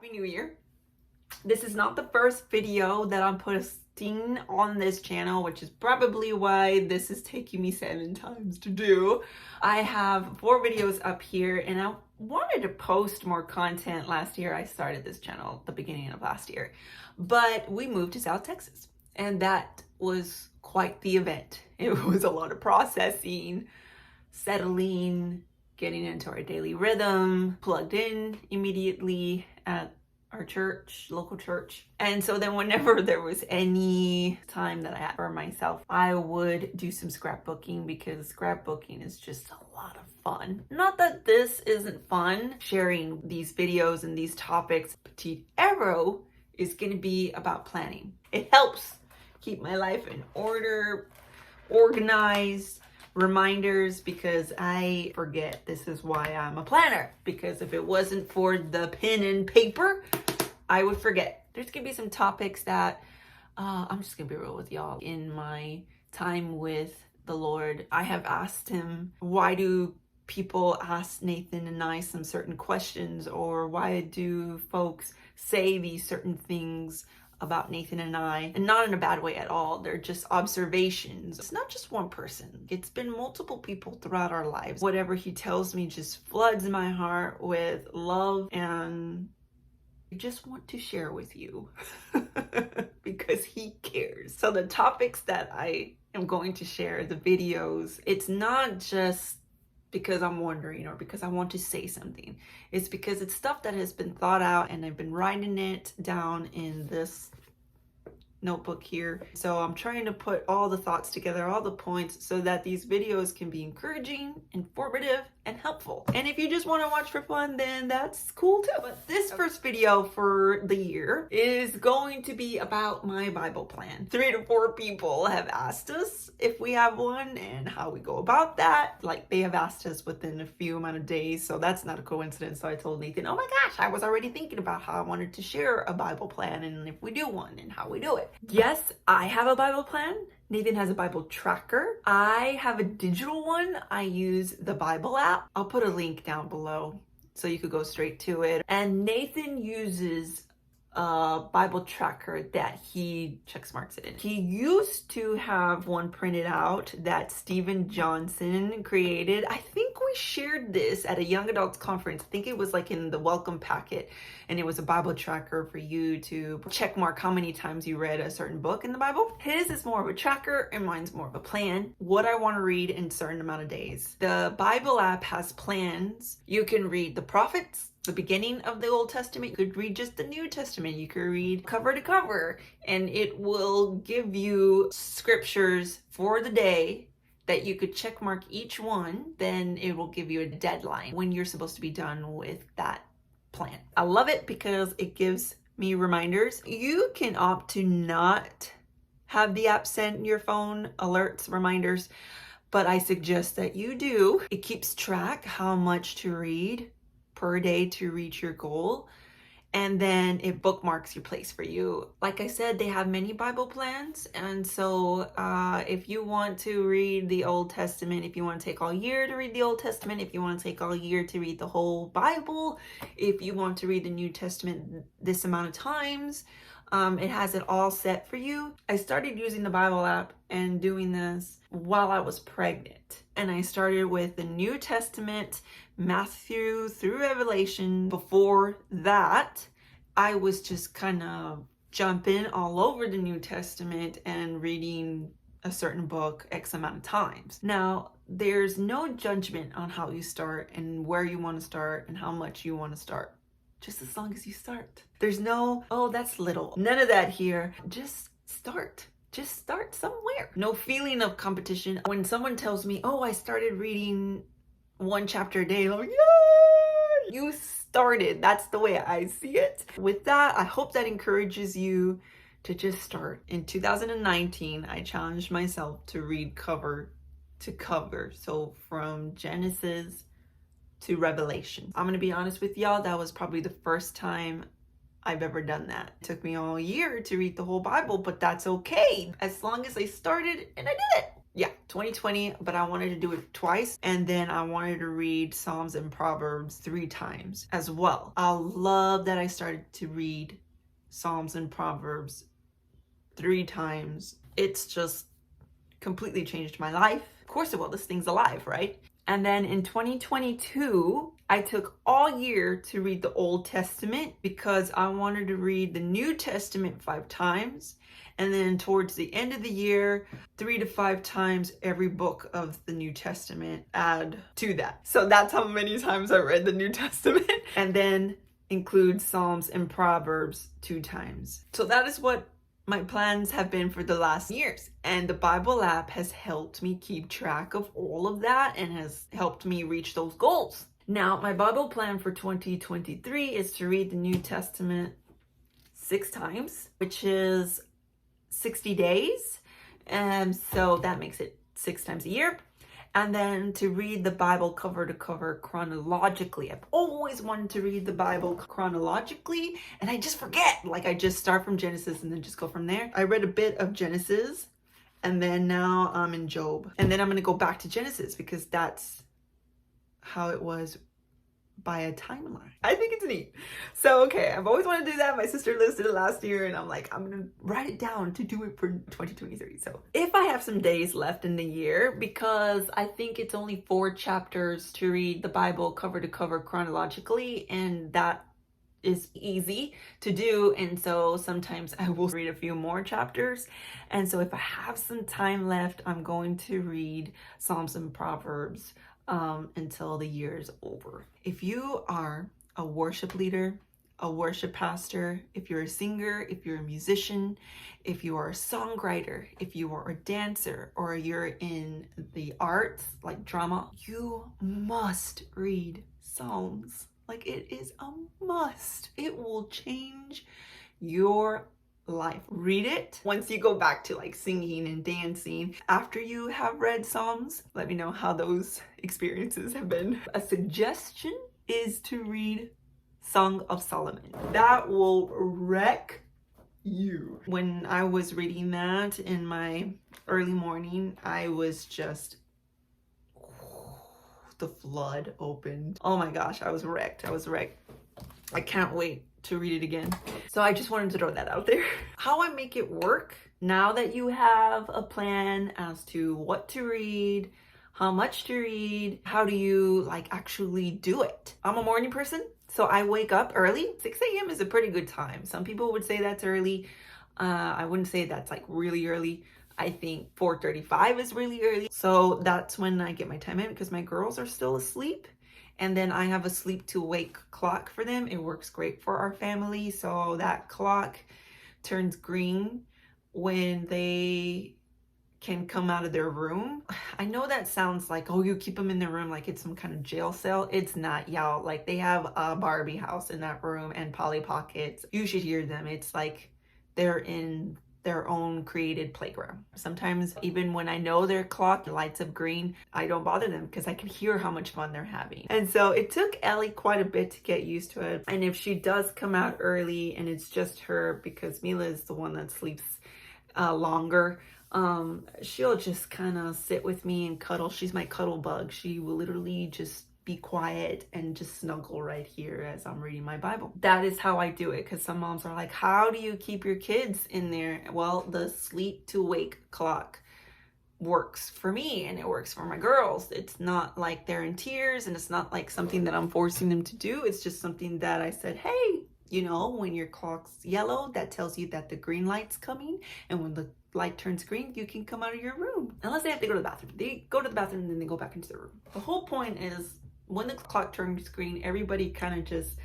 Happy New Year. This is not the first video that I'm posting on this channel, which is probably why this is taking me 7 times to do. I have 4 videos up here and I wanted to post more content last year. I started this channel at the beginning of last year, but we moved to South Texas and that was quite the event. It was a lot of processing, settling, getting into our daily rhythm, plugged in immediately at our church, local church. And so then whenever there was any time that I had for myself, I would do some scrapbooking because scrapbooking is just a lot of fun. Not that this isn't fun, sharing these videos and these topics. Petite Arrow is going to be about planning. It helps keep my life in order, organized, reminders, because I forget. This is why I'm a planner, because if it wasn't for the pen and paper, I would forget. There's gonna be some topics that I'm just gonna be real with y'all. In my time with the Lord, I have asked him, why do people ask Nathan and I some certain questions, or why do folks say these certain things about Nathan and I, and not in a bad way at all. They're just observations. It's not just one person. It's been multiple people throughout our lives. Whatever he tells me just floods my heart with love, and I just want to share with you because he cares. So the topics that I am going to share, the videos, it's not just because I'm wondering or because I want to say something. It's because it's stuff that has been thought out and I've been writing it down in this notebook here. So I'm trying to put all the thoughts together, all the points, so that these videos can be encouraging, informative, and helpful. And if you just want to watch for fun, then that's cool too. But this first video for the year is going to be about my Bible plan. 3 to 4 people have asked us if we have one and how we go about that. Like, they have asked us within a few amount of days, so that's not a coincidence. So I told Nathan, oh my gosh, I was already thinking about how I wanted to share a Bible plan and if we do one and how we do it. Yes, I have a Bible plan. Nathan has a Bible tracker. I have a digital one. I use the Bible app. I'll put a link down below so you could go straight to it. And Nathan uses a Bible tracker that he checks marks it in. He used to have one printed out that Steven Johnson created. I think we shared this at a young adults conference. I think it was like in the welcome packet, and it was a Bible tracker for you to check mark how many times you read a certain book in the Bible. His is more of a tracker and mine's more of a plan. What I want to read in a certain amount of days. The Bible app has plans. You can read the prophets, the beginning of the Old Testament. You could read just the New Testament. You could read cover to cover, and it will give you scriptures for the day that you could check mark each one. Then it will give you a deadline when you're supposed to be done with that plan. I love it because it gives me reminders. You can opt to not have the app send your phone alerts, reminders, but I suggest that you do. It keeps track how much to read per day to reach your goal, and then it bookmarks your place for you. Like I said, they have many Bible plans, and so if you want to read the Old Testament, if you want to take all year to read the Old Testament, if you want to take all year to read the whole Bible, if you want to read the New Testament this amount of times, it has it all set for you. I started using the Bible app and doing this while I was pregnant, and I started with the New Testament, Matthew through Revelation. Before that, I was just kind of jumping all over the New Testament and reading a certain book X amount of times. Now, there's no judgment on how you start and where you want to start and how much you want to start. Just as long as you start. There's no, oh, that's little. None of that here. Just start. Just start somewhere. No feeling of competition. When someone tells me, oh, I started reading 1 chapter a day, I'm like, yeah, you started. That's the way I see it. With that, I hope that encourages you to just start. In 2019, I challenged myself to read cover to cover. So from Genesis to Revelation. I'm gonna be honest with y'all, that was probably the first time I've ever done that. It took me all year to read the whole Bible, but that's okay. As long as I started and I did it. Yeah, 2020, but I wanted to do it twice. And then I wanted to read Psalms and Proverbs 3 times as well. I love that I started to read Psalms and Proverbs 3 times. It's just completely changed my life. Of course it will, this thing's alive, right? And then in 2022, I took all year to read the Old Testament because I wanted to read the New Testament 5 times. And then towards the end of the year, 3 to 5 times every book of the New Testament add to that. So that's how many times I read the New Testament. And then include Psalms and Proverbs 2 times. So that is what my plans have been for the last years. And the Bible app has helped me keep track of all of that and has helped me reach those goals. Now, my Bible plan for 2023 is to read the New Testament 6 times, which is 60 days. And so that makes it 6 times a year. And then to read the Bible cover to cover chronologically. I've always wanted to read the Bible chronologically, and I just forget. Like, I just start from Genesis and then just go from there. I read a bit of Genesis, and then now I'm in Job. And then I'm going to go back to Genesis because that's how it was by a timeline. I think it's neat. So, okay, I've always wanted to do that. My sister listed it last year, and I'm like, I'm gonna write it down to do it for 2023. So if I have some days left in the year, because I think it's only 4 chapters to read the Bible cover to cover chronologically, and that is easy to do. And so sometimes I will read a few more chapters. And so if I have some time left, I'm going to read Psalms and Proverbs until the year is over. If you are a worship leader, a worship pastor, if you're a singer, if you're a musician, if you are a songwriter, if you are a dancer, or you're in the arts like drama, you must read Psalms. Like, it is a must. It will change your life. Read it. Once you go back to like singing and dancing after you have read Psalms, let me know how those experiences have been. A suggestion is to read Song of Solomon. That will wreck you. When I was reading that in my early morning, I was just, the flood opened. Oh my gosh, I was wrecked. I can't wait to read it again. So I just wanted to throw that out there. How I make it work, now that you have a plan as to what to read, how much to read, how do you like actually do it? I'm a morning person, so I wake up early. 6 a.m. is a pretty good time. Some people would say that's early. I wouldn't say that's like really early. I think 4:35 is really early. So that's when I get my time in because my girls are still asleep. And then I have a sleep to wake clock for them. It works great for our family. So that clock turns green when they can come out of their room. I know that sounds like, oh, you keep them in their room like it's some kind of jail cell. It's not, y'all. Like, they have a Barbie house in that room and Polly Pockets. You should hear them. It's like they're in their own created playground. Sometimes even when I know their clock lights up green, I don't bother them because I can hear how much fun they're having. And so it took Ellie quite a bit to get used to it. And if she does come out early and it's just her, because Mila is the one that sleeps longer, she'll just kind of sit with me and cuddle. She's my cuddle bug. She will literally just be quiet and just snuggle right here as I'm reading my Bible. That is how I do it, because some moms are like, how do you keep your kids in there? Well, the sleep to wake clock works for me and it works for my girls. It's not like they're in tears and it's not like something that I'm forcing them to do. It's just something that I said, hey, you know, when your clock's yellow, that tells you that the green light's coming, and when the light turns green, you can come out of your room. Unless they have to go to the bathroom. They go to the bathroom and then they go back into the room. The whole point is, when the clock turns green, everybody kind of just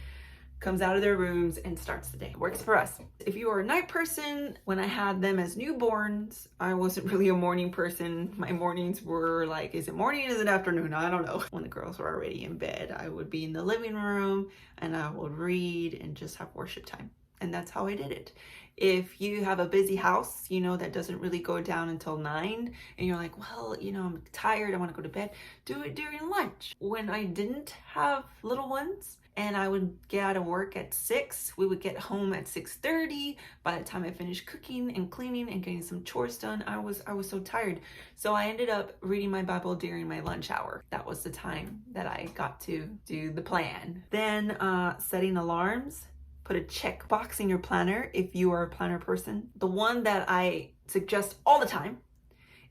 comes out of their rooms and starts the day. It works for us. If you are a night person, when I had them as newborns, I wasn't really a morning person. My mornings were like, is it morning? Is it afternoon? I don't know. When the girls were already in bed, I would be in the living room and I would read and just have worship time. And that's how I did it. If you have a busy house, you know, that doesn't really go down until 9, and you're like, well, you know, I'm tired, I want to go to bed, do it during lunch. When I didn't have little ones and I would get out of work at 6, we would get home at 6:30. By the time I finished cooking and cleaning and getting some chores done, I was so tired. So I ended up reading my Bible during my lunch hour. That was the time that I got to do the plan. Then setting alarms. Put a check box in your planner if you are a planner person. The one that I suggest all the time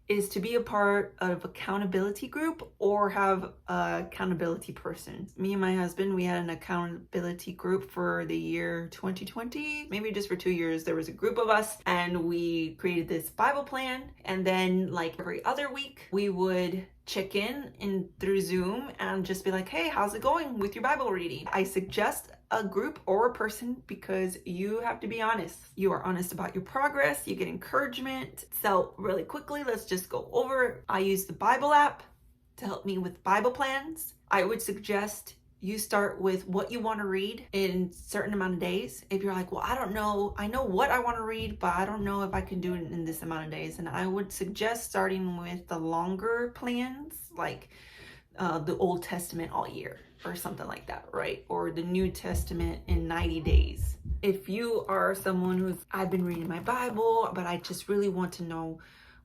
is to be a part of accountability group or have a accountability person. Me and my husband, we had an accountability group for the year 2020, maybe just for 2 years. There was a group of us and we created this Bible plan. And then like every other week, we would check in through Zoom and just be like, hey, how's it going with your Bible reading? I suggest a group or a person because you have to be honest. You are honest about your progress, you get encouragement. So really quickly, let's just go over it. I use the Bible app to help me with Bible plans. I would suggest you start with what you want to read in a certain amount of days. If you're like, well, I don't know, I know what I want to read, but I don't know if I can do it in this amount of days. And I would suggest starting with the longer plans, like the Old Testament all year or something like that, right? Or the New Testament in 90 days. If you are someone who's, I've been reading my Bible, but I just really want to know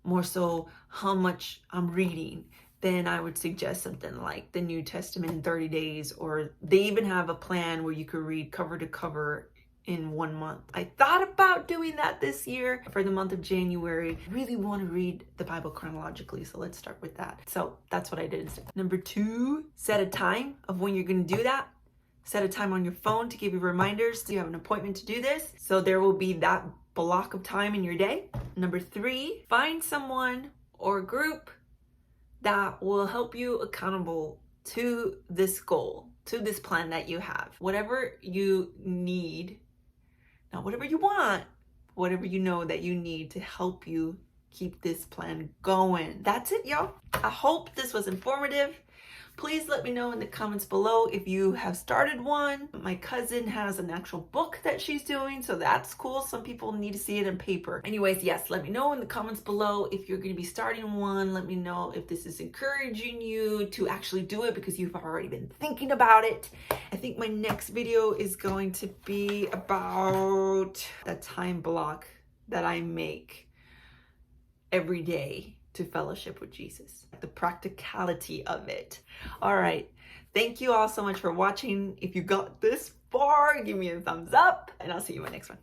more so how much I'm reading, then I would suggest something like the New Testament in 30 days, or they even have a plan where you could read cover to cover in 1 month. I thought about doing that this year for the month of January. I really want to read the Bible chronologically, so let's start with that. So that's what I did instead. Number 2, set a time of when you're going to do that. Set a time on your phone to give you reminders so you have an appointment to do this. So there will be that block of time in your day. Number 3, find someone or group that will help you accountable to this goal, to this plan that you have. Whatever you need, not whatever you want, whatever you know that you need to help you keep this plan going. That's it, y'all. I hope this was informative. Please let me know in the comments below if you have started one. My cousin has an actual book that she's doing, so that's cool. Some people need to see it in paper. Anyways, yes, let me know in the comments below if you're going to be starting one. Let me know if this is encouraging you to actually do it because you've already been thinking about it. I think my next video is going to be about the time block that I make every day to fellowship with Jesus, the practicality of it. All right. Thank you all so much for watching. If you got this far, give me a thumbs up and I'll see you in my next one.